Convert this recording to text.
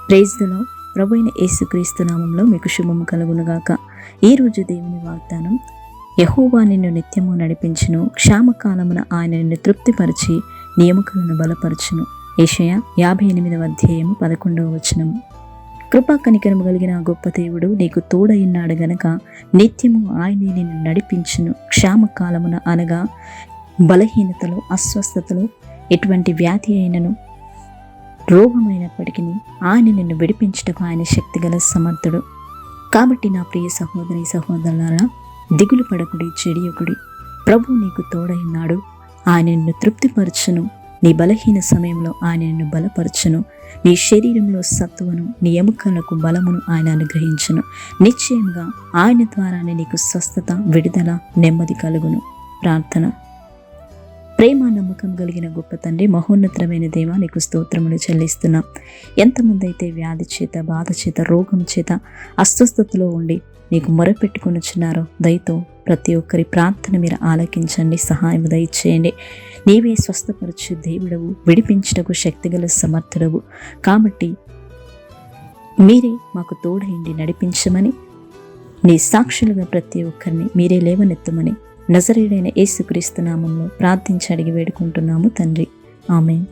Praise the lord. ప్రభువైన యేసుక్రీస్తు నామములో మీకు శుభము కలుగునుగాక. ఈరోజు దేవుని వాగ్దానం, యెహోవా నిన్ను నిత్యము నడిపించును, క్షామకాలమున ఆయన నిన్ను తృప్తిపరిచి నీ ఎముకలను బలపరచును. యెషయా 58వ అధ్యాయము 11వ వచనము. కృపా కనికరము కలిగిన గొప్ప దేవుడు నీకు తోడైనాడు గనక నిత్యము ఆయనే నిన్ను నడిపించును. క్షామకాలమున అనగా బలహీనతలో, అస్వస్థతలో, ఎటువంటి వ్యాధి అయినను, రోగమైనప్పటికీ ఆయన నిన్ను విడిపించుటకు ఆయన శక్తిగల సమర్థుడు. కాబట్టి నా ప్రియ సహోదరి సహోదరులారా, దిగులు పడకుడి, చెడియకుడి. ప్రభు నీకు తోడైనాడు. ఆయన నిన్ను తృప్తిపరచును. నీ బలహీన సమయంలో ఆయన నిన్ను బలపరచును. నీ శరీరంలో సత్తువను, నీ ఎముకలకు బలమును ఆయన అనుగ్రహించును. నిశ్చయంగా ఆయన ద్వారానే నీకు స్వస్థత, విడుదల, నెమ్మది కలుగును. ప్రార్థన. ప్రేమ నమ్మకం కలిగిన గొప్ప తండ్రి, మహోన్నతమైన దేవా, నీకు స్తోత్రములు చెల్లిస్తున్నాం. ఎంతమంది అయితే వ్యాధి చేత, బాధ చేత, రోగం చేత, అస్వస్థతలో ఉండి నీకు మొరపెట్టుకొనుచున్నారో, దయతో ప్రతి ఒక్కరి ప్రార్థన మీరు ఆలకించండి, సహాయం దయచేయండి. నీవే స్వస్థపరచు దేవుడవు, విడిపించుటకు శక్తిగల సమర్థుడవు. కాబట్టి మీరే మాకు తోడైండి నడిపించమని, నీ సాక్షులుగా ప్రతి ఒక్కరిని మీరే లేవనెత్తమని నజరేయుడైన యేసుక్రీస్తు నామములో ప్రార్థించి అడిగి వేడుకుంటున్నాము తండ్రి. ఆమేన్.